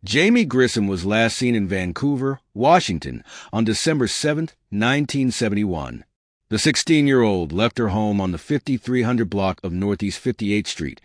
Jaime Grissom was last seen in Vancouver, Washington, on December 7, 1971. The 16-year-old left her home on the 5300 block of Northeast 58th Street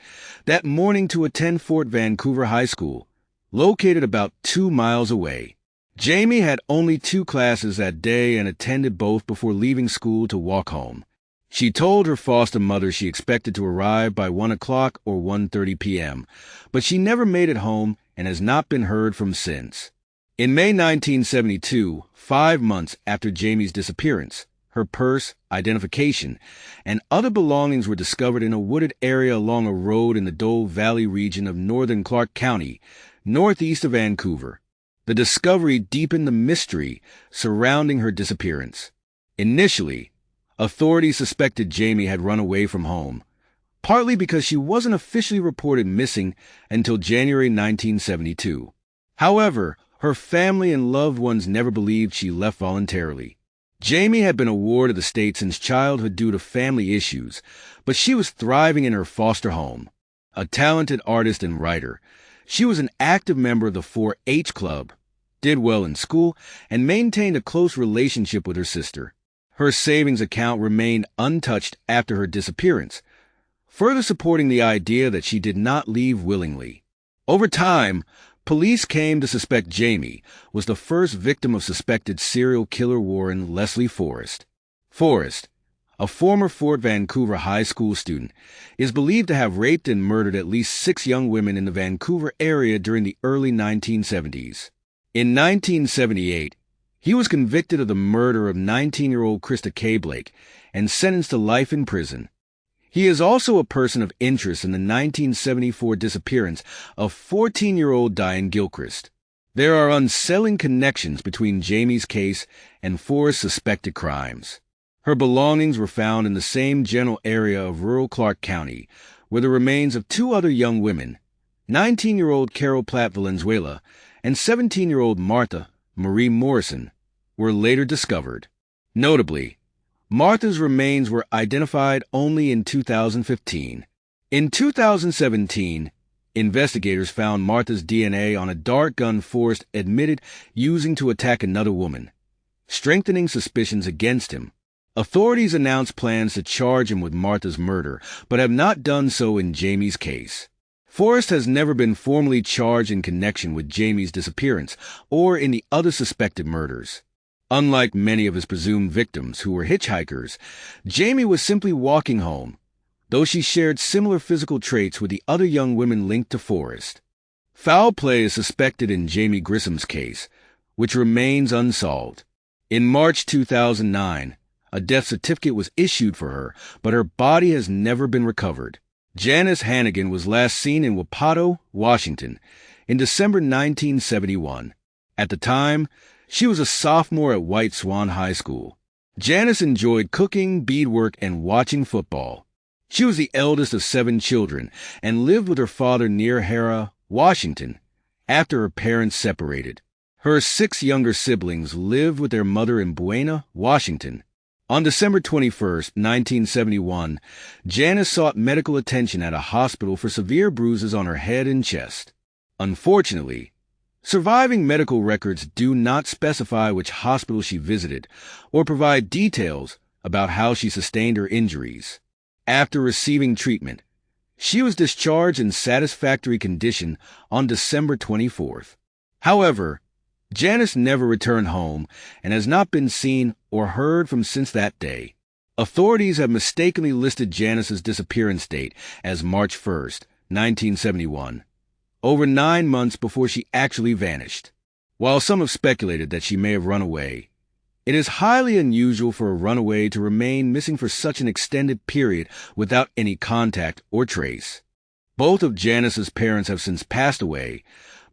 that morning to attend Fort Vancouver High School, located about 2 miles away. Jaime had only 2 classes that day and attended both before leaving school to walk home. She told her foster mother she expected to arrive by 1 o'clock or 1:30 p.m., but she never made it home and has not been heard from since. In May 1972, 5 months after Jaime's disappearance, her purse, identification, and other belongings were discovered in a wooded area along a road in the Dove Valley region of northern Clark County, northeast of Vancouver. The discovery deepened the mystery surrounding her disappearance. Initially, authorities suspected Jaime had run away from home, partly because she wasn't officially reported missing until January 1972. However, her family and loved ones never believed she left voluntarily. Jaime had been a ward of the state since childhood due to family issues, but she was thriving in her foster home. A talented artist and writer, she was an active member of the 4-H Club, did well in school, and maintained a close relationship with her sister. Her savings account remained untouched after her disappearance, further supporting the idea that she did not leave willingly. Over time, police came to suspect Jaime was the first victim of suspected serial killer Warren Leslie Forrest. Forrest, a former Fort Vancouver High School student, is believed to have raped and murdered at least 6 young women in the Vancouver area during the early 1970s. In 1978, he was convicted of the murder of 19-year-old Krista K. Blake and sentenced to life in prison. He is also a person of interest in the 1974 disappearance of 14-year-old Deian Gilchrist. There are unsettling connections between Jaime's case and Forrest's suspected crimes. Her belongings were found in the same general area of rural Clark County, where the remains of 2 other young women, 19-year-old Carol Platt Valenzuela and 17-year-old Martha Marie Morrison, were later discovered. Notably, Martha's remains were identified only in 2015. In 2017, investigators found Martha's DNA on a dart gun Forrest admitted using to attack another woman, strengthening suspicions against him. Authorities announced plans to charge him with Martha's murder, but have not done so in Jaime's case. Forrest has never been formally charged in connection with Jaime's disappearance or in the other suspected murders. Unlike many of his presumed victims who were hitchhikers, Jaime was simply walking home, though she shared similar physical traits with the other young women linked to Forrest. Foul play is suspected in Jaime Grissom's case, which remains unsolved. In March 2009, a death certificate was issued for her, but her body has never been recovered. Janice Hanigan was last seen in Wapato, Washington, in December 1971. At the time, she was a sophomore at White Swan High School. Janice enjoyed cooking, beadwork, and watching football. She was the eldest of 7 children and lived with her father near Hera, Washington, after her parents separated. Her 6 younger siblings lived with their mother in Buena, Washington. On December 21, 1971, Janice sought medical attention at a hospital for severe bruises on her head and chest. Unfortunately, surviving medical records do not specify which hospital she visited or provide details about how she sustained her injuries. After receiving treatment, she was discharged in satisfactory condition on December 24th. However, Janice never returned home and has not been seen or heard from since that day. Authorities have mistakenly listed Janice's disappearance date as March 1st, 1971, over 9 months before she actually vanished. While some have speculated that she may have run away, it is highly unusual for a runaway to remain missing for such an extended period without any contact or trace. Both of Janice's parents have since passed away,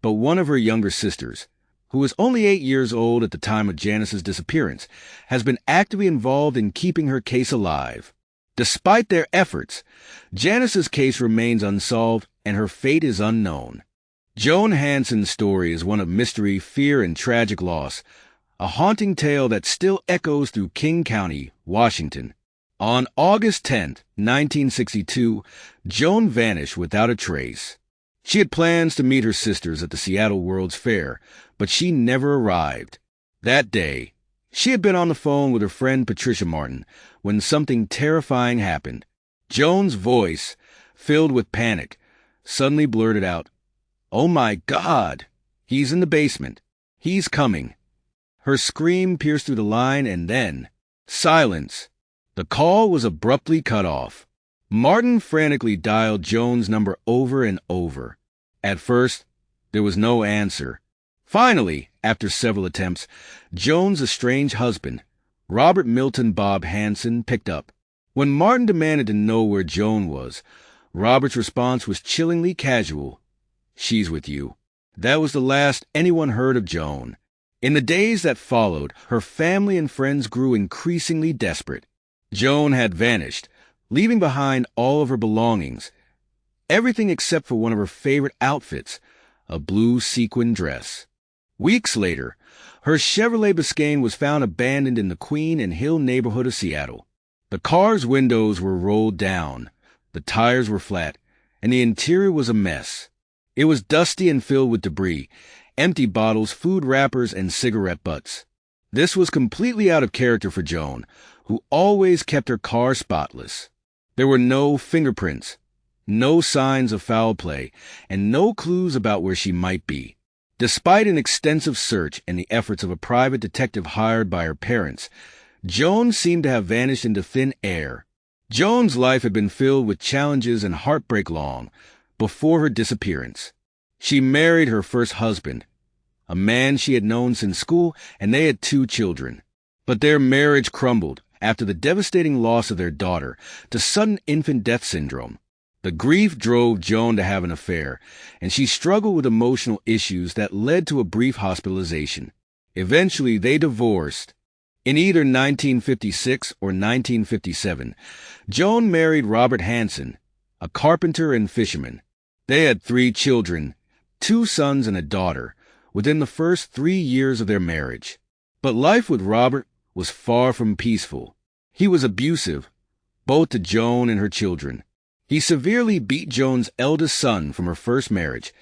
but one of her younger sisters, who was only 8 years old at the time of Janice's disappearance, has been actively involved in keeping her case alive. Despite their efforts, Janice's case remains unsolved and her fate is unknown. Joan Hansen's story is one of mystery, fear, and tragic loss, a haunting tale that still echoes through King County, Washington. On August 10, 1962, Joan vanished without a trace. She had plans to meet her sisters at the Seattle World's Fair, but she never arrived. That day, she had been on the phone with her friend Patricia Martin when something terrifying happened. Joan's voice, filled with panic, suddenly blurted out, "Oh my God! He's in the basement. He's coming." Her scream pierced through the line, and then silence. The call was abruptly cut off. Martin frantically dialed Joan's number over and over. At first, there was no answer. Finally, after several attempts, Joan's estranged husband, Robert Milton Bob Hansen, picked up. When Martin demanded to know where Joan was, Robert's response was chillingly casual. "She's with you." That was the last anyone heard of Joan. In the days that followed, her family and friends grew increasingly desperate. Joan had vanished, leaving behind all of her belongings, everything except for one of her favorite outfits, a blue sequin dress. Weeks later, her Chevrolet Biscayne was found abandoned in the Queen and Hill neighborhood of Seattle. The car's windows were rolled down, the tires were flat, and the interior was a mess. It was dusty and filled with debris, empty bottles, food wrappers, and cigarette butts. This was completely out of character for Joan, who always kept her car spotless. There were no fingerprints, no signs of foul play, and no clues about where she might be. Despite an extensive search and the efforts of a private detective hired by her parents, Joan seemed to have vanished into thin air. Joan's life had been filled with challenges and heartbreak long before her disappearance. She married her first husband, a man she had known since school, and they had 2 children. But their marriage crumbled after the devastating loss of their daughter to sudden infant death syndrome. The grief drove Joan to have an affair, and she struggled with emotional issues that led to a brief hospitalization. Eventually, they divorced. In either 1956 or 1957, Joan married Robert Hansen, a carpenter and fisherman. They had 3 children, 2 sons and a daughter, within the first 3 years of their marriage. But life with Robert was far from peaceful. He was abusive, both to Joan and her children. He severely beat Joan's eldest son from her first marriage,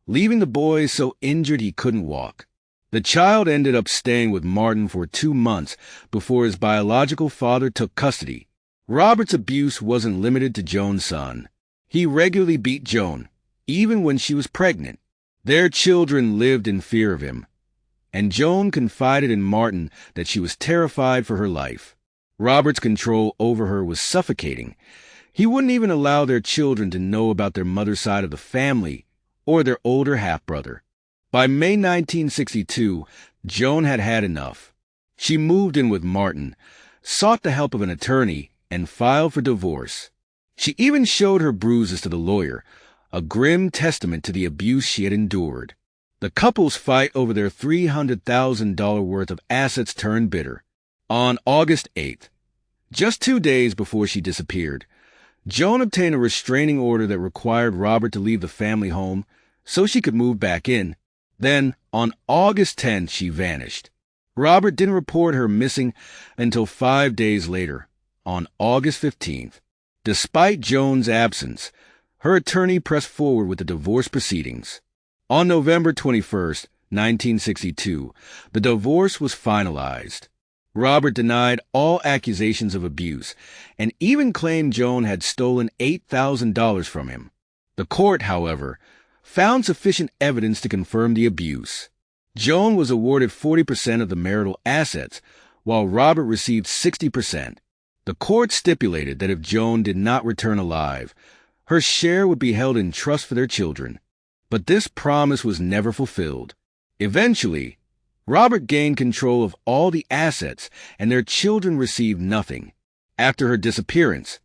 leaving the boy so injured he couldn't walk. The child ended up staying with Martin for 2 months before his biological father took custody. Robert's abuse wasn't limited to Joan's son. He regularly beat Joan, even when she was pregnant. Their children lived in fear of him, and Joan confided in Martin that she was terrified for her life. Robert's control over her was suffocating. He wouldn't even allow their children to know about their mother's side of the family or their older half-brother. By May 1962, Joan had had enough. She moved in with Martin, sought the help of an attorney, and filed for divorce. She even showed her bruises to the lawyer, a grim testament to the abuse she had endured. The couple's fight over their $300,000 worth of assets turned bitter. On August 8th, just 2 days before she disappeared, Joan obtained a restraining order that required Robert to leave the family home so she could move back in. Then, on August 10th, she vanished. Robert didn't report her missing until 5 days later, on August 15th. Despite Joan's absence, her attorney pressed forward with the divorce proceedings. On November 21st, 1962, the divorce was finalized. Robert denied all accusations of abuse and even claimed Joan had stolen $8,000 from him. The court, however, found sufficient evidence to confirm the abuse. Joan was awarded 40% of the marital assets, while Robert received 60%. The court stipulated that if Joan did not return alive, her share would be held in trust for their children. But this promise was never fulfilled. Eventually, Robert gained control of all the assets, and their children received nothing. After her disappearance,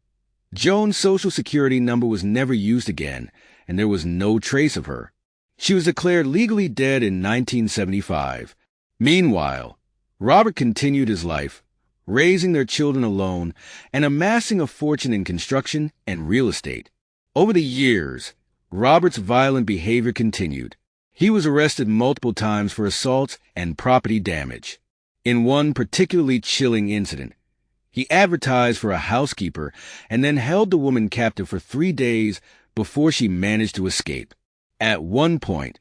Joan's Social Security number was never used again, and there was no trace of her. She was declared legally dead in 1975. Meanwhile, Robert continued his life, raising their children alone and amassing a fortune in construction and real estate. Over the years, Robert's violent behavior continued. He was arrested multiple times for assaults and property damage. In one particularly chilling incident, he advertised for a housekeeper and then held the woman captive for 3 days before she managed to escape. At one point,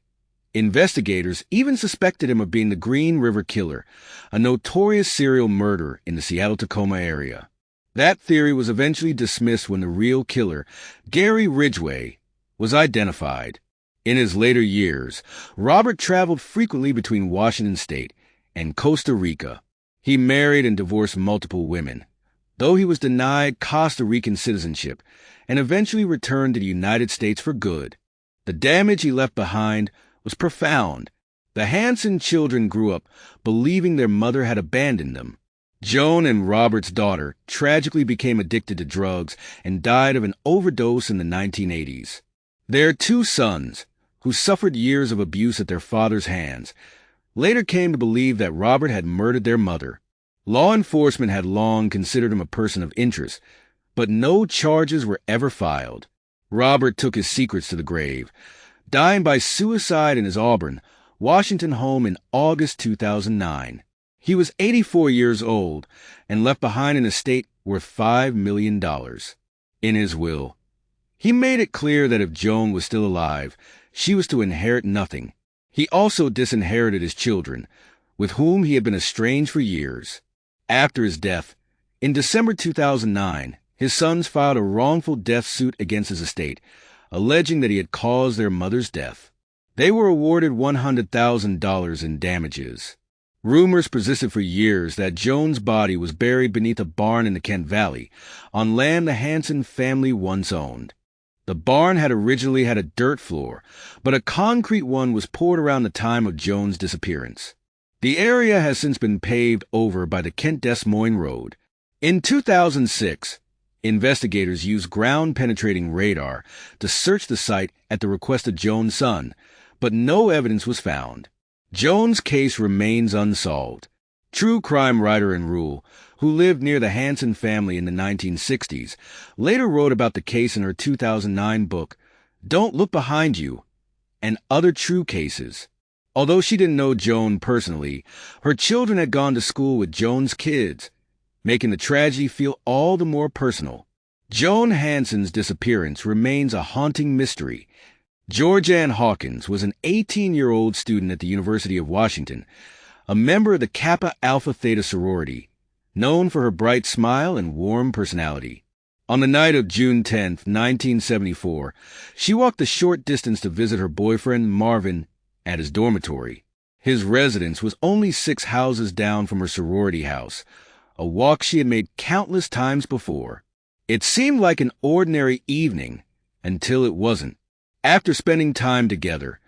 investigators even suspected him of being the Green River Killer, a notorious serial murderer in the Seattle-Tacoma area. That theory was eventually dismissed when the real killer, Gary Ridgway, was identified. In his later years, Robert traveled frequently between Washington State and Costa Rica. He married and divorced multiple women, though he was denied Costa Rican citizenship and eventually returned to the United States for good. The damage he left behind was profound. The Hansen children grew up believing their mother had abandoned them. Joan and Robert's daughter tragically became addicted to drugs and died of an overdose in the 1980s. Their two sons, who suffered years of abuse at their father's hands, later came to believe that Robert had murdered their mother. Law enforcement had long considered him a person of interest, but no charges were ever filed. Robert took his secrets to the grave, dying by suicide in his Auburn, Washington home in August 2009. He was 84 years old and left behind an estate worth $5 million. In his will, he made it clear that if Joan was still alive, she was to inherit nothing. He also disinherited his children, with whom he had been estranged for years. After his death, in December 2009, his sons filed a wrongful death suit against his estate, alleging that he had caused their mother's death. They were awarded $100,000 in damages. Rumors persisted for years that Joan's body was buried beneath a barn in the Kent Valley, on land the Hansen family once owned. The barn had originally had a dirt floor, but a concrete one was poured around the time of Joan's disappearance. The area has since been paved over by the Kent-Des Moines Road. In 2006, investigators used ground-penetrating radar to search the site at the request of Joan's son, but no evidence was found. Joan's case remains unsolved. True crime writer and Rule, who lived near the Hansen family in the 1960s, later wrote about the case in her 2009 book, Don't Look Behind You, and Other True Cases. Although she didn't know Joan personally, her children had gone to school with Joan's kids, making the tragedy feel all the more personal. Joan Hansen's disappearance remains a haunting mystery. Georgeanne Hawkins was an 18-year-old student at the University of Washington, a member of the Kappa Alpha Theta sorority, known for her bright smile and warm personality. On the night of June 10, 1974, she walked a short distance to visit her boyfriend, Marvin, at his dormitory. His residence was only 6 houses down from her sorority house, a walk she had made countless times before. It seemed like an ordinary evening until it wasn't. After spending time together,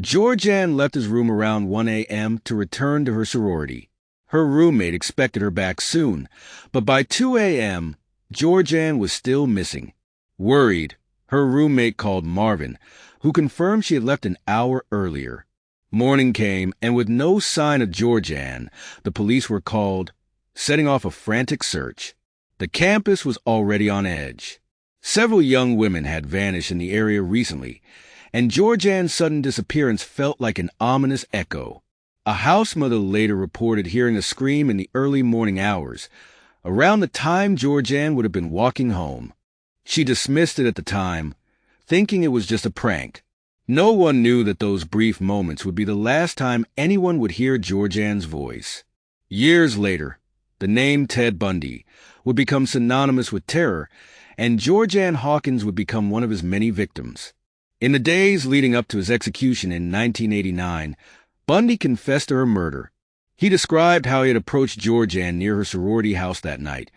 Georgeanne left his room around 1 a.m. to return to her sorority. Her roommate expected her back soon, but by 2 a.m., Georgeanne was still missing. Worried, her roommate called Marvin, who confirmed she had left an hour earlier. Morning came, and with no sign of Georgeanne, the police were called, setting off a frantic search. The campus was already on edge. Several young women had vanished in the area recently, and Georgeanne's sudden disappearance felt like an ominous echo. A house mother later reported hearing a scream in the early morning hours, around the time Georgeanne would have been walking home. She dismissed it at the time, thinking it was just a prank. No one knew that those brief moments would be the last time anyone would hear Georgeanne's voice. Years later, the name Ted Bundy would become synonymous with terror, and Georgeanne Hawkins would become one of his many victims. In the days leading up to his execution in 1989, Bundy confessed to her murder. He described how he had approached Georgeanne near her sorority house that night,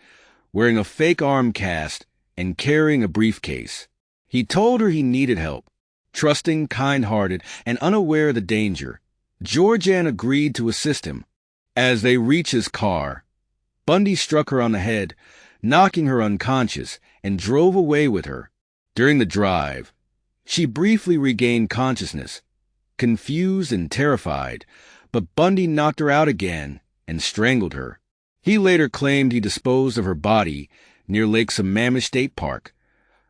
wearing a fake arm cast and carrying a briefcase. He told her he needed help. Trusting, kind-hearted, and unaware of the danger, Georgeanne agreed to assist him. As they reached his car, Bundy struck her on the head, knocking her unconscious, and drove away with her. During the drive, she briefly regained consciousness, confused and terrified, but Bundy knocked her out again and strangled her. He later claimed he disposed of her body near Lake Sammamish State Park,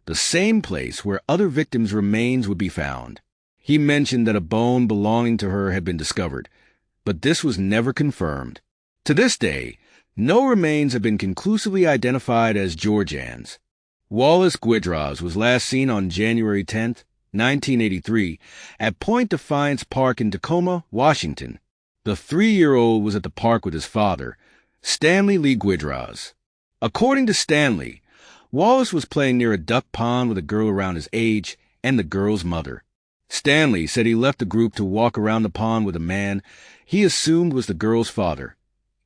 the same place where other victims' remains would be found. He mentioned that a bone belonging to her had been discovered, but this was never confirmed. To this day, no remains have been conclusively identified as Georgeanne's. Wallace Gidra was last seen on January 10th 1983, at Point Defiance Park in Tacoma, Washington. The 3-year-old was at the park with his father, Stanley Lee Gidra. According to Stanley, Wallace was playing near a duck pond with a girl around his age and the girl's mother. Stanley said he left the group to walk around the pond with a man he assumed was the girl's father,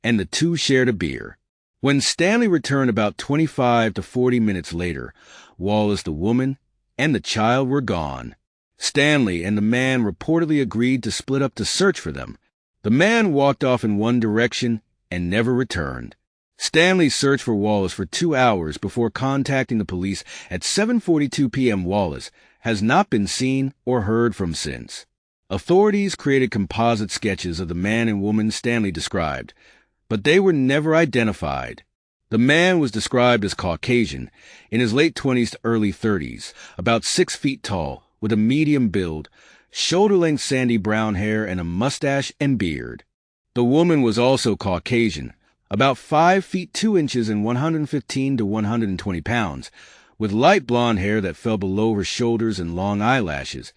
and the two shared a beer. When Stanley returned about 25 to 40 minutes later, Wallace, the woman, and the child were gone. Stanley and the man reportedly agreed to split up to search for them. The man walked off in one direction and never returned. Stanley searched for Wallace for 2 hours before contacting the police at 7:42 p.m. Wallace has not been seen or heard from since. Authorities created composite sketches of the man and woman Stanley described, but they were never identified. The man was described as Caucasian, in his late 20s to early 30s, about 6 feet tall, with a medium build, shoulder-length sandy brown hair, and a mustache and beard. The woman was also Caucasian, about 5 feet 2 inches and 115 to 120 pounds, with light blonde hair that fell below her shoulders and long eyelashes,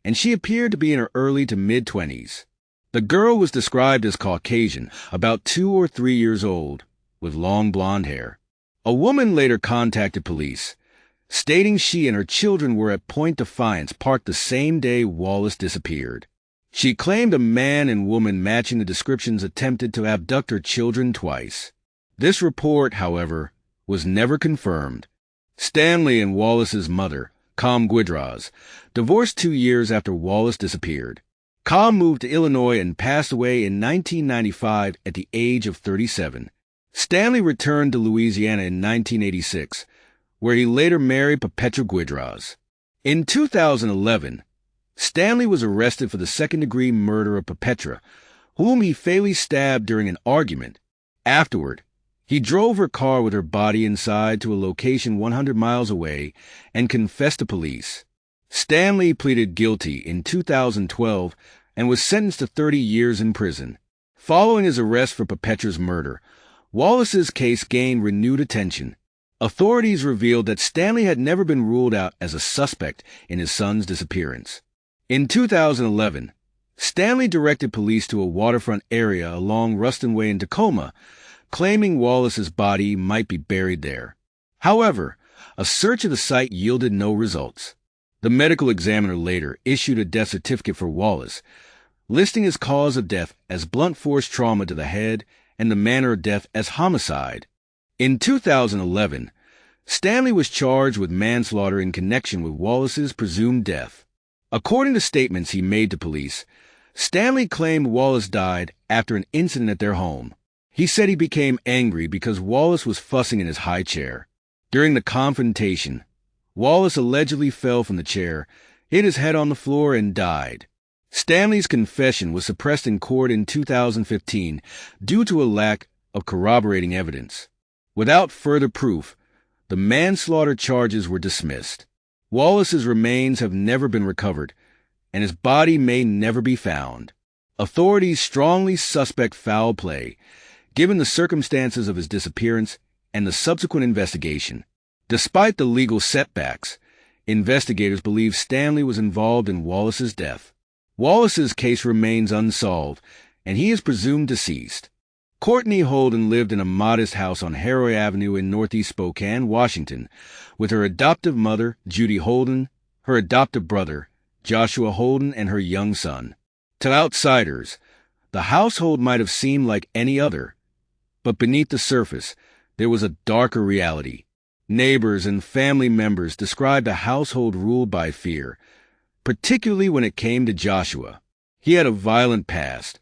and she appeared to be in her early to mid-20s. The girl was described as Caucasian, about 2 or 3 years old, with long blonde hair. A woman later contacted police, stating she and her children were at Point Defiance Park the same day Wallace disappeared. She claimed a man and woman matching the descriptions attempted to abduct her children twice. This report, however, was never confirmed. Stanley and Wallace's mother, Com Gidra, divorced 2 years after Wallace disappeared. Com moved to Illinois and passed away in 1995 at the age of 37. Stanley returned to Louisiana in 1986, where he later married Perpetua Gidra. In 2011, Stanley was arrested for the second-degree murder of Perpetua, whom he fatally stabbed during an argument. Afterward, he drove her car with her body inside to a location 100 miles away and confessed to police. Stanley pleaded guilty in 2012 and was sentenced to 30 years in prison. Following his arrest for Perpetua's murder, Wallace's case gained renewed attention. Authorities revealed that Stanley had never been ruled out as a suspect in his son's disappearance. In 2011, Stanley directed police to a waterfront area along Ruston Way in Tacoma, claiming Wallace's body might be buried there. However, a search of the site yielded no results. The medical examiner later issued a death certificate for Wallace, listing his cause of death as blunt force trauma to the head and the manner of death as homicide. In 2011, Stanley was charged with manslaughter in connection with Wallace's presumed death. According to statements he made to police, Stanley claimed Wallace died after an incident at their home. He said he became angry because Wallace was fussing in his high chair. During the confrontation, Wallace allegedly fell from the chair, hit his head on the floor, and died. Stanley's confession was suppressed in court in 2015 due to a lack of corroborating evidence. Without further proof, the manslaughter charges were dismissed. Wallace's remains have never been recovered, and his body may never be found. Authorities strongly suspect foul play, given the circumstances of his disappearance and the subsequent investigation. Despite the legal setbacks, investigators believe Stanley was involved in Wallace's death. Wallace's case remains unsolved, and he is presumed deceased. Courtney Holden lived in a modest house on Harroy Avenue in northeast Spokane, Washington, with her adoptive mother, Judy Holden, her adoptive brother, Joshua Holden, and her young son. To outsiders, the household might have seemed like any other, but beneath the surface, there was a darker reality. Neighbors and family members described a household ruled by fear, particularly when it came to Joshua. He had a violent past,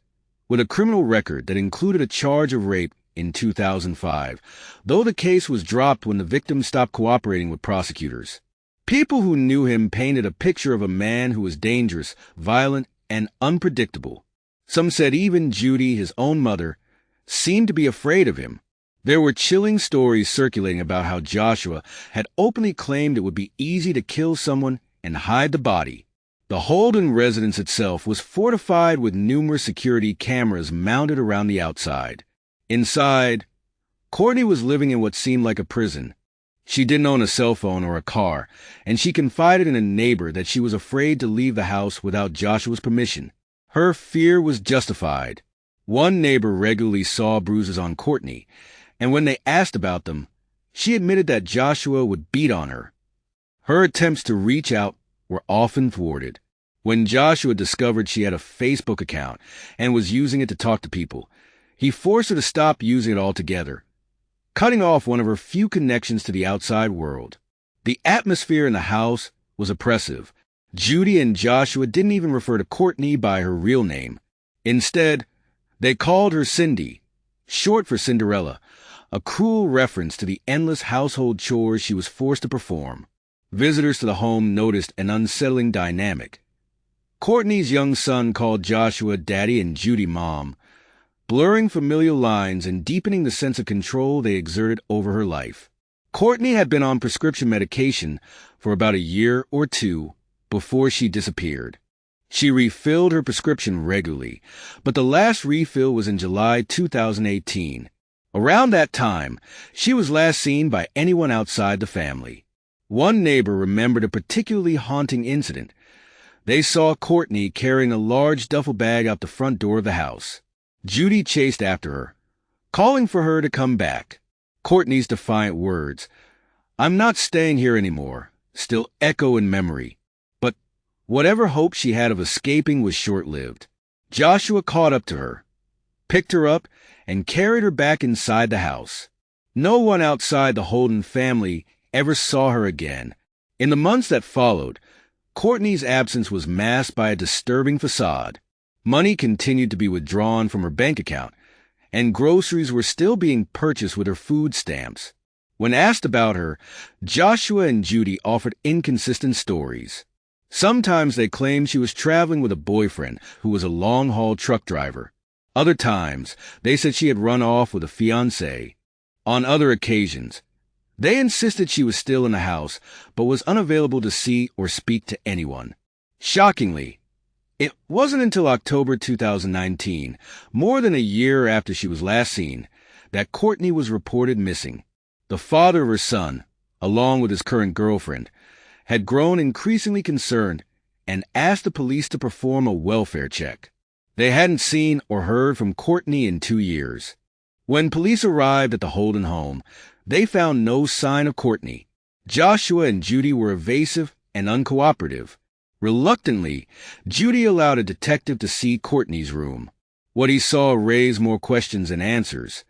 with a criminal record that included a charge of rape in 2005, though the case was dropped when the victim stopped cooperating with prosecutors. People who knew him painted a picture of a man who was dangerous, violent, and unpredictable. Some said even Judy, his own mother, seemed to be afraid of him. There were chilling stories circulating about how Joshua had openly claimed it would be easy to kill someone and hide the body. The Holden residence itself was fortified with numerous security cameras mounted around the outside. Inside, Courtney was living in what seemed like a prison. She didn't own a cell phone or a car, and she confided in a neighbor that she was afraid to leave the house without Joshua's permission. Her fear was justified. One neighbor regularly saw bruises on Courtney, and when they asked about them, she admitted that Joshua would beat on her. Her attempts to reach out were often thwarted. When Joshua discovered she had a Facebook account and was using it to talk to people, he forced her to stop using it altogether, cutting off one of her few connections to the outside world. The atmosphere in the house was oppressive. Judy and Joshua didn't even refer to Courtney by her real name. Instead, they called her Cindy, short for Cinderella, a cruel reference to the endless household chores she was forced to perform. Visitors to the home noticed an unsettling dynamic. Courtney's young son called Joshua Daddy and Judy Mom, blurring familial lines and deepening the sense of control they exerted over her life. Courtney had been on prescription medication for about a year or two before she disappeared. She refilled her prescription regularly, but the last refill was in July 2018. Around that time, she was last seen by anyone outside the family. One neighbor remembered a particularly haunting incident. They saw Courtney carrying a large duffel bag out the front door of the house. Judy chased after her, calling for her to come back. Courtney's defiant words, "I'm not staying here anymore," still echo in memory. But whatever hope she had of escaping was short-lived. Joshua caught up to her, picked her up, and carried her back inside the house. No one outside the Holden family ever saw her again. In the months that followed, Courtney's absence was masked by a disturbing facade. Money continued to be withdrawn from her bank account, and groceries were still being purchased with her food stamps. When asked about her, Joshua and Judy offered inconsistent stories. Sometimes they claimed she was traveling with a boyfriend who was a long-haul truck driver. Other times, they said she had run off with a fiancé. On other occasions, they insisted she was still in the house, but was unavailable to see or speak to anyone. Shockingly, it wasn't until October 2019, more than a year after she was last seen, that Courtney was reported missing. The father of her son, along with his current girlfriend, had grown increasingly concerned and asked the police to perform a welfare check. They hadn't seen or heard from Courtney in 2 years. When police arrived at the Holden home, they found no sign of Courtney. Joshua and Judy were evasive and uncooperative. Reluctantly, Judy allowed a detective to see Courtney's room. What he saw raised more questions than answers.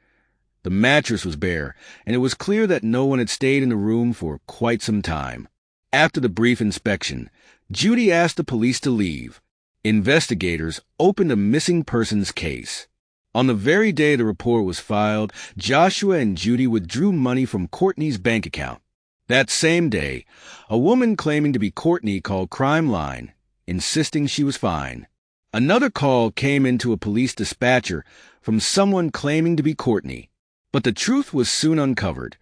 The mattress was bare, and it was clear that no one had stayed in the room for quite some time. After the brief inspection, Judy asked the police to leave. Investigators opened a missing persons case. On the very day the report was filed, Joshua and Judy withdrew money from Courtney's bank account. That same day, a woman claiming to be Courtney called Crime Line, insisting she was fine. Another call came into a police dispatcher from someone claiming to be Courtney. But the truth was soon uncovered.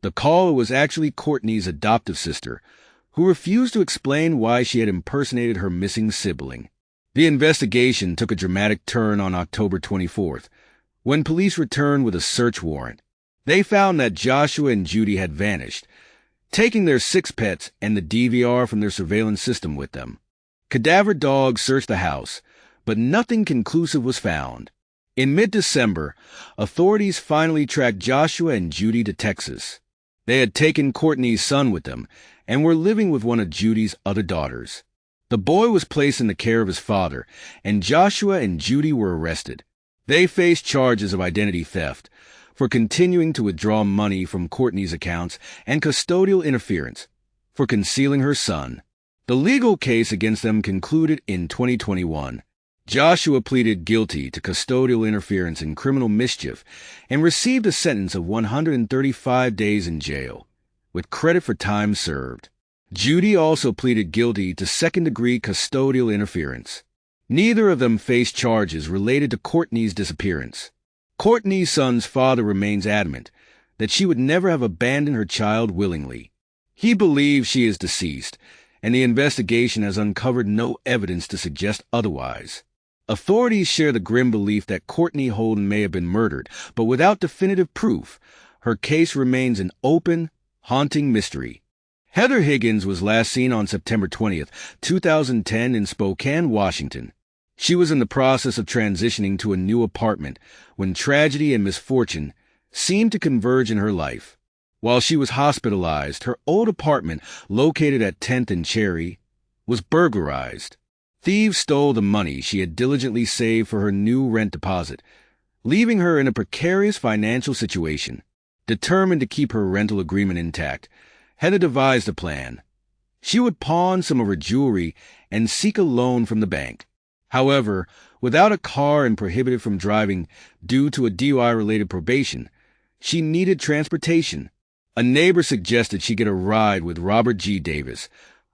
The caller was actually Courtney's adoptive sister, who refused to explain why she had impersonated her missing sibling. The investigation took a dramatic turn on October 24th, when police returned with a search warrant. They found that Joshua and Judy had vanished, taking their 6 pets and the DVR from their surveillance system with them. Cadaver dogs searched the house, but nothing conclusive was found. In mid-December, authorities finally tracked Joshua and Judy to Texas. They had taken Courtney's son with them and were living with one of Judy's other daughters. The boy was placed in the care of his father, and Joshua and Judy were arrested. They faced charges of identity theft for continuing to withdraw money from Courtney's accounts and custodial interference for concealing her son. The legal case against them concluded in 2021. Joshua pleaded guilty to custodial interference and criminal mischief and received a sentence of 135 days in jail, with credit for time served. Judy also pleaded guilty to second-degree custodial interference. Neither of them faced charges related to Courtney's disappearance. Courtney's son's father remains adamant that she would never have abandoned her child willingly. He believes she is deceased, and the investigation has uncovered no evidence to suggest otherwise. Authorities share the grim belief that Courtney Holden may have been murdered, but without definitive proof, her case remains an open, haunting mystery. Heather Higgins was last seen on September 20th, 2010 in Spokane, Washington. She was in the process of transitioning to a new apartment when tragedy and misfortune seemed to converge in her life. While she was hospitalized, her old apartment, located at 10th and Cherry, was burglarized. Thieves stole the money she had diligently saved for her new rent deposit, leaving her in a precarious financial situation. Determined to keep her rental agreement intact, Heather devised a plan. She would pawn some of her jewelry and seek a loan from the bank. However, without a car and prohibited from driving due to a DUI-related probation, she needed transportation. A neighbor suggested she get a ride with Robert G. Davis,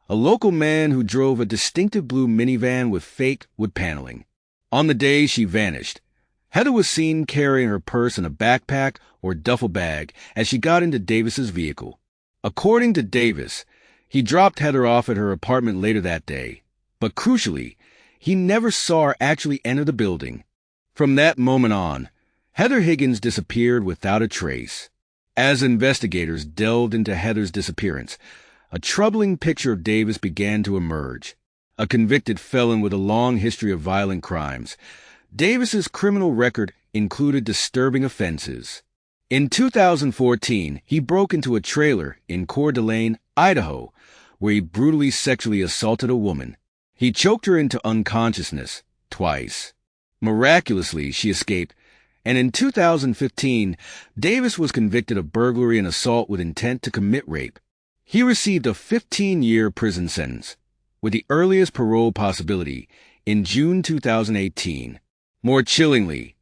a local man who drove a distinctive blue minivan with fake wood paneling. On the day she vanished, Heather was seen carrying her purse in a backpack or duffel bag as she got into Davis's vehicle. According to Davis, he dropped Heather off at her apartment later that day, but crucially, he never saw her actually enter the building. From that moment on, Heather Higgins disappeared without a trace. As investigators delved into Heather's disappearance, a troubling picture of Davis began to emerge. A convicted felon with a long history of violent crimes, Davis's criminal record included disturbing offenses. In 2014, he broke into a trailer in Coeur d'Alene, Idaho, where he brutally sexually assaulted a woman. He choked her into unconsciousness twice. Miraculously, she escaped, and in 2015, Davis was convicted of burglary and assault with intent to commit rape. He received a 15-year prison sentence, with the earliest parole possibility in June 2018. More chillingly,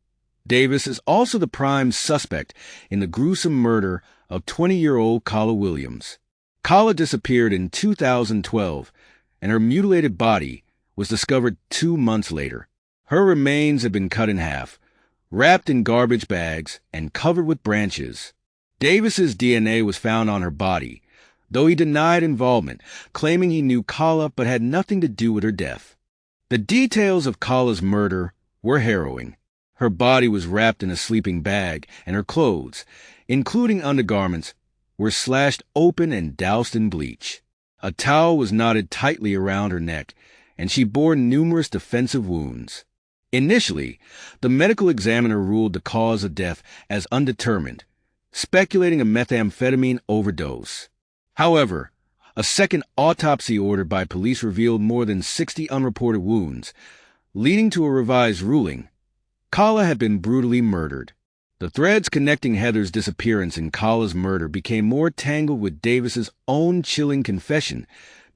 Davis is also the prime suspect in the gruesome murder of 20-year-old Kala Williams. Kala disappeared in 2012, and her mutilated body was discovered 2 months later. Her remains had been cut in half, wrapped in garbage bags, and covered with branches. Davis's DNA was found on her body, though he denied involvement, claiming he knew Kala but had nothing to do with her death. The details of Kala's murder were harrowing. Her body was wrapped in a sleeping bag, and her clothes, including undergarments, were slashed open and doused in bleach. A towel was knotted tightly around her neck, and she bore numerous defensive wounds. Initially, the medical examiner ruled the cause of death as undetermined, speculating a methamphetamine overdose. However, a second autopsy ordered by police revealed more than 60 unreported wounds, leading to a revised ruling. Kala had been brutally murdered. The threads connecting Heather's disappearance and Kala's murder became more tangled with Davis's own chilling confession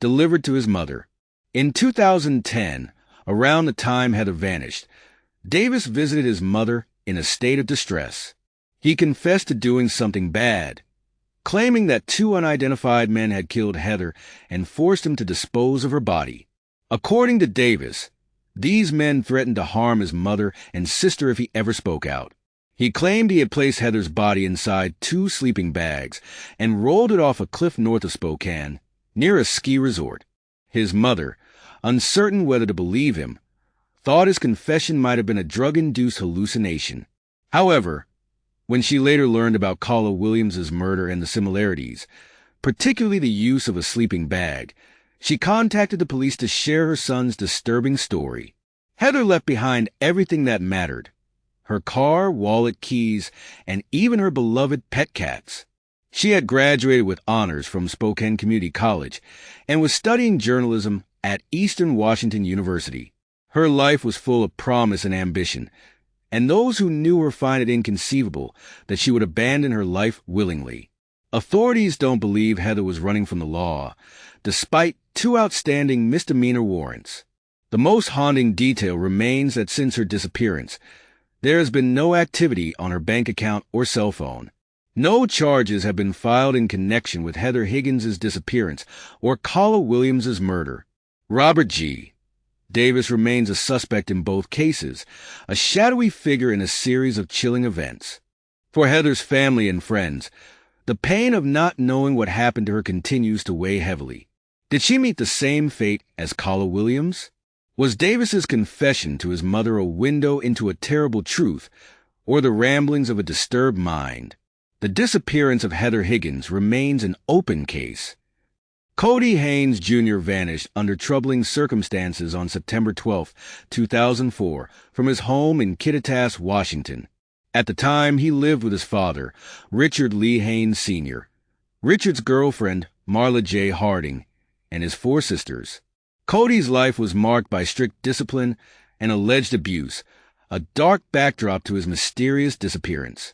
delivered to his mother. In 2010, around the time Heather vanished, Davis visited his mother in a state of distress. He confessed to doing something bad, claiming that 2 unidentified men had killed Heather and forced him to dispose of her body. According to Davis, these men threatened to harm his mother and sister if he ever spoke out. He claimed he had placed Heather's body inside 2 sleeping bags and rolled it off a cliff north of Spokane, near a ski resort. His mother, uncertain whether to believe him, thought his confession might have been a drug-induced hallucination. However, when she later learned about Kala Williams's murder and the similarities, particularly the use of a sleeping bag, she contacted the police to share her son's disturbing story. Heather left behind everything that mattered: her car, wallet, keys, and even her beloved pet cats. She had graduated with honors from Spokane Community College and was studying journalism at Eastern Washington University. Her life was full of promise and ambition, and those who knew her find it inconceivable that she would abandon her life willingly. Authorities don't believe Heather was running from the law, despite 2 outstanding misdemeanor warrants. The most haunting detail remains that since her disappearance, there has been no activity on her bank account or cell phone. No charges have been filed in connection with Heather Higgins' disappearance or Kala Williams' murder. Robert G. Davis remains a suspect in both cases, a shadowy figure in a series of chilling events. For Heather's family and friends, the pain of not knowing what happened to her continues to weigh heavily. Did she meet the same fate as Kala Williams? Was Davis's confession to his mother a window into a terrible truth, or the ramblings of a disturbed mind? The disappearance of Heather Higgins remains an open case. Cody Haynes Jr. vanished under troubling circumstances on September 12, 2004, from his home in Kittitas, Washington. At the time, he lived with his father, Richard Lee Haynes Sr., Richard's girlfriend, Marla J. Harding, and his 4 sisters. Cody's life was marked by strict discipline and alleged abuse, a dark backdrop to his mysterious disappearance.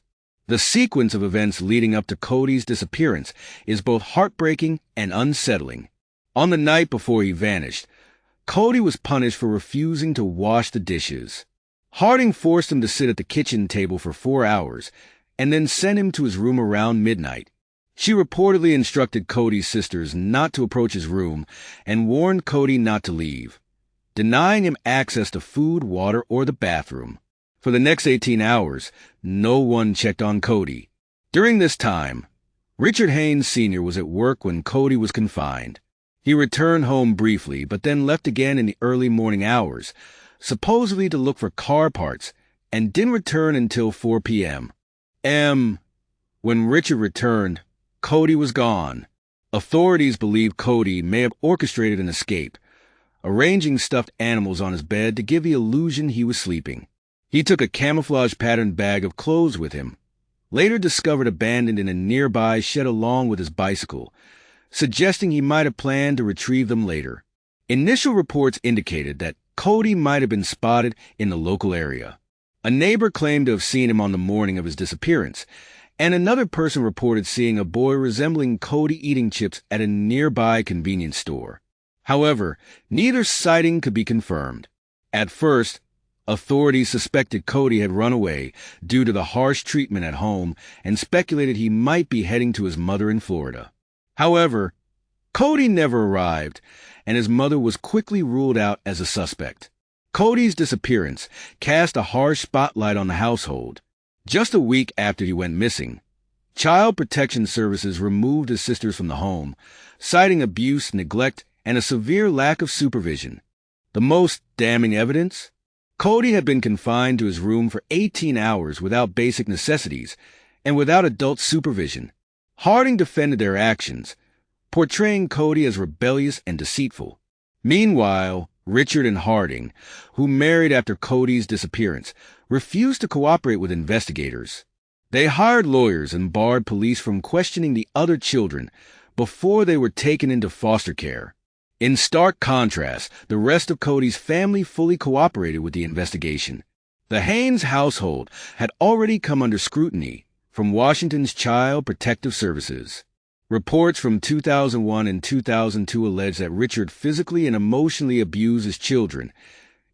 The sequence of events leading up to Cody's disappearance is both heartbreaking and unsettling. On the night before he vanished, Cody was punished for refusing to wash the dishes. Harding forced him to sit at the kitchen table for 4 hours and then sent him to his room around midnight. She reportedly instructed Cody's sisters not to approach his room and warned Cody not to leave, denying him access to food, water, or the bathroom. For the next 18 hours, no one checked on Cody. During this time, Richard Haynes Sr. was at work when Cody was confined. He returned home briefly, but then left again in the early morning hours, supposedly to look for car parts, and didn't return until 4 p.m. When Richard returned, Cody was gone. Authorities believe Cody may have orchestrated an escape, arranging stuffed animals on his bed to give the illusion he was sleeping. He took a camouflage patterned bag of clothes with him, later discovered abandoned in a nearby shed along with his bicycle, suggesting he might have planned to retrieve them later. Initial reports indicated that Cody might have been spotted in the local area. A neighbor claimed to have seen him on the morning of his disappearance, and another person reported seeing a boy resembling Cody eating chips at a nearby convenience store. However, neither sighting could be confirmed. At first, authorities suspected Cody had run away due to the harsh treatment at home and speculated he might be heading to his mother in Florida. However, Cody never arrived, and his mother was quickly ruled out as a suspect. Cody's disappearance cast a harsh spotlight on the household. Just a week after he went missing, Child Protection Services removed his sisters from the home, citing abuse, neglect, and a severe lack of supervision. The most damning evidence? Cody had been confined to his room for 18 hours without basic necessities and without adult supervision. Harding defended their actions, portraying Cody as rebellious and deceitful. Meanwhile, Richard and Harding, who married after Cody's disappearance, refused to cooperate with investigators. They hired lawyers and barred police from questioning the other children before they were taken into foster care. In stark contrast, the rest of Cody's family fully cooperated with the investigation. The Haynes household had already come under scrutiny from Washington's Child Protective Services. Reports from 2001 and 2002 allege that Richard physically and emotionally abused his children,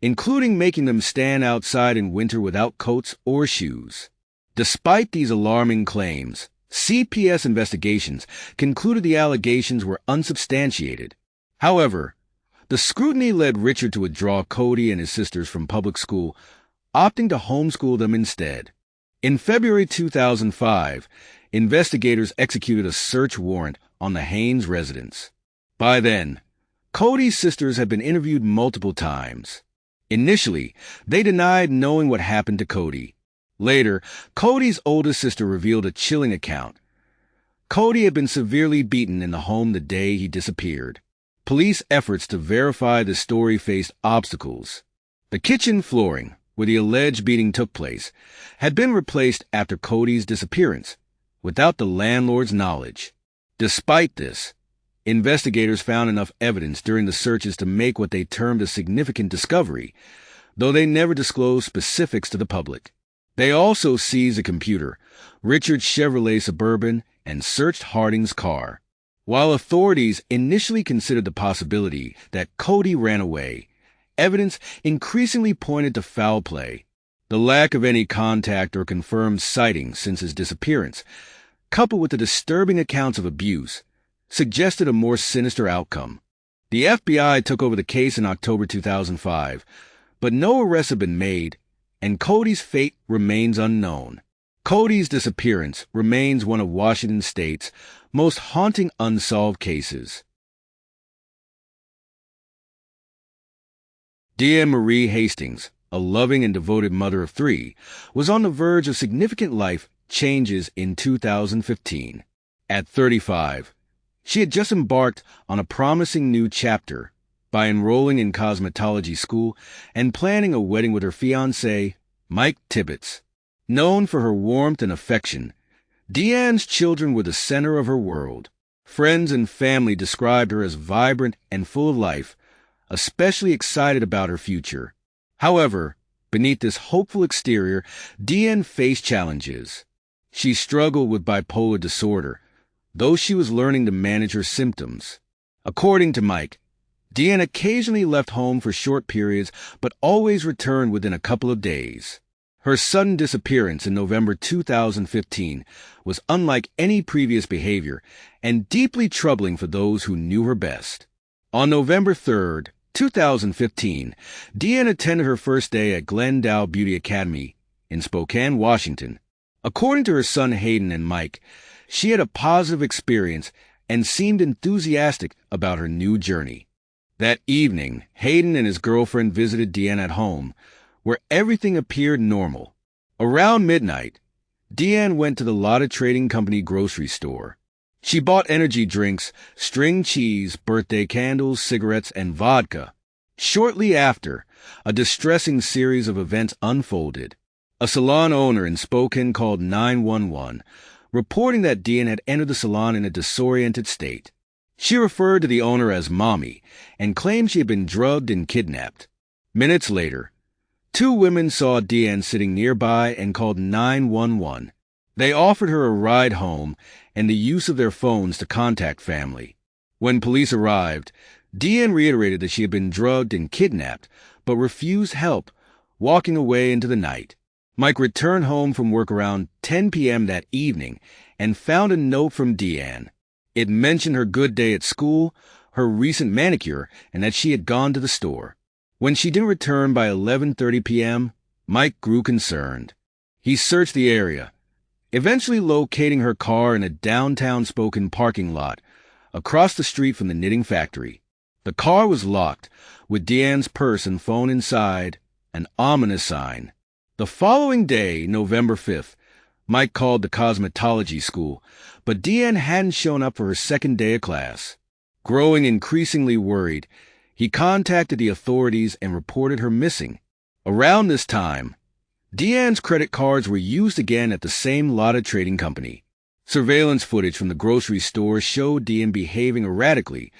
including making them stand outside in winter without coats or shoes. Despite these alarming claims, CPS investigations concluded the allegations were unsubstantiated. However, the scrutiny led Richard to withdraw Cody and his sisters from public school, opting to homeschool them instead. In February 2005, investigators executed a search warrant on the Haynes residence. By then, Cody's sisters had been interviewed multiple times. Initially, they denied knowing what happened to Cody. Later, Cody's oldest sister revealed a chilling account. Cody had been severely beaten in the home the day he disappeared. Police efforts to verify the story faced obstacles. The kitchen flooring, where the alleged beating took place, had been replaced after Cody's disappearance, without the landlord's knowledge. Despite this, investigators found enough evidence during the searches to make what they termed a significant discovery, though they never disclosed specifics to the public. They also seized a computer, Richard's Chevrolet Suburban, and searched Harding's car. While authorities initially considered the possibility that Cody ran away, evidence increasingly pointed to foul play. The lack of any contact or confirmed sightings since his disappearance, coupled with the disturbing accounts of abuse, suggested a more sinister outcome. The FBI took over the case in October 2005, but no arrests have been made, and Cody's fate remains unknown. Cody's disappearance remains one of Washington State's most haunting unsolved cases. Deian Marie Hastings, a loving and devoted mother of 3, was on the verge of significant life changes in 2015. At 35, she had just embarked on a promising new chapter by enrolling in cosmetology school and planning a wedding with her fiancé, Mike Tibbetts. Known for her warmth and affection, Deian's children were the center of her world. Friends and family described her as vibrant and full of life, especially excited about her future. However, beneath this hopeful exterior, Deian faced challenges. She struggled with bipolar disorder, though she was learning to manage her symptoms. According to Mike, Deian occasionally left home for short periods, but always returned within a couple of days. Her sudden disappearance in November 2015 was unlike any previous behavior and deeply troubling for those who knew her best. On November 3, 2015, Deian attended her first day at Glendale Beauty Academy in Spokane, Washington. According to her son Hayden and Mike, she had a positive experience and seemed enthusiastic about her new journey. That evening, Hayden and his girlfriend visited Deian at home, where everything appeared normal. Around midnight, Deian went to the Lotta Trading Company grocery store. She bought energy drinks, string cheese, birthday candles, cigarettes, and vodka. Shortly after, a distressing series of events unfolded. A salon owner in Spokane called 911, reporting that Deian had entered the salon in a disoriented state. She referred to the owner as Mommy and claimed she had been drugged and kidnapped. Minutes later, two women saw Deian sitting nearby and called 911. They offered her a ride home and the use of their phones to contact family. When police arrived, Deian reiterated that she had been drugged and kidnapped, but refused help, walking away into the night. Mike returned home from work around 10 p.m. that evening and found a note from Deian. It mentioned her good day at school, her recent manicure, and that she had gone to the store. When she didn't return by 11:30 p.m., Mike grew concerned. He searched the area, eventually locating her car in a downtown Spokane parking lot, across the street from the knitting factory. The car was locked, with Deian's purse and phone inside, an ominous sign. The following day, November 5th, Mike called the cosmetology school, but Deian hadn't shown up for her second day of class. Growing increasingly worried, he contacted the authorities and reported her missing. Around this time, Deian's credit cards were used again at the same Lotta Trading Company. Surveillance footage from the grocery store showed Deian behaving erratically,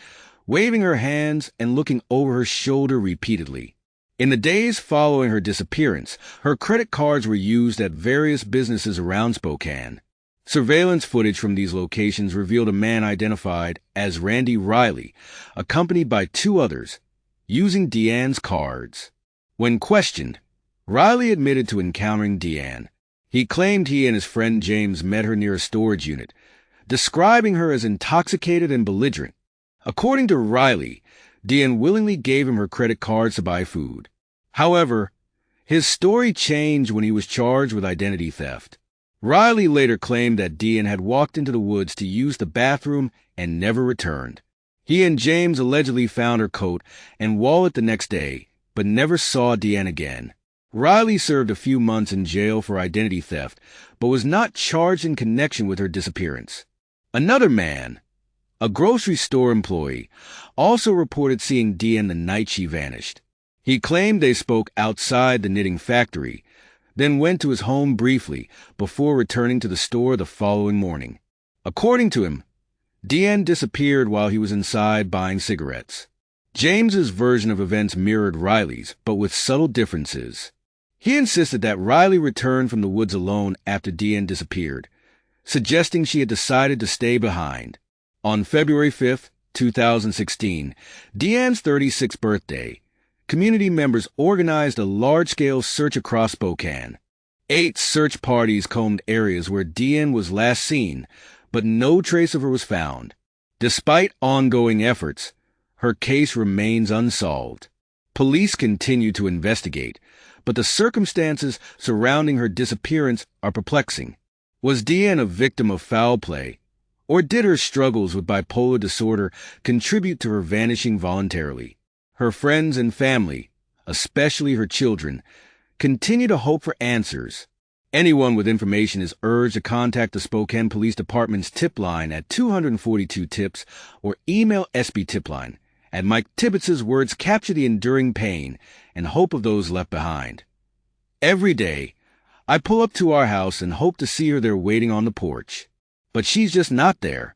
waving her hands and looking over her shoulder repeatedly. In the days following her disappearance, her credit cards were used at various businesses around Spokane. Surveillance footage from these locations revealed a man identified as Randy Riley, accompanied by two others, using Deian's cards. When questioned, Riley admitted to encountering Deian. He claimed he and his friend James met her near a storage unit, describing her as intoxicated and belligerent. According to Riley, Deian willingly gave him her credit cards to buy food. However, his story changed when he was charged with identity theft. Riley later claimed that Deian had walked into the woods to use the bathroom and never returned. He and James allegedly found her coat and wallet the next day, but never saw Deian again. Riley served a few months in jail for identity theft, but was not charged in connection with her disappearance. Another man, a grocery store employee, also reported seeing Deian the night she vanished. He claimed they spoke outside the knitting factory, then went to his home briefly before returning to the store the following morning. According to him, Deian disappeared while he was inside buying cigarettes. James's version of events mirrored Riley's, but with subtle differences. He insisted that Riley returned from the woods alone after Deian disappeared, suggesting she had decided to stay behind. On February 5, 2016, Deian's 36th birthday, community members organized a large-scale search across Spokane. 8 search parties combed areas where Deian was last seen, but no trace of her was found. Despite ongoing efforts, her case remains unsolved. Police continue to investigate, but the circumstances surrounding her disappearance are perplexing. Was Deian a victim of foul play, or did her struggles with bipolar disorder contribute to her vanishing voluntarily? Her friends and family, especially her children, continue to hope for answers. Anyone with information is urged to contact the Spokane Police Department's tip line at 242 TIPS or email SB Tipline. And Mike Tibbetts' words capture the enduring pain and hope of those left behind. Every day, I pull up to our house and hope to see her there waiting on the porch. But she's just not there.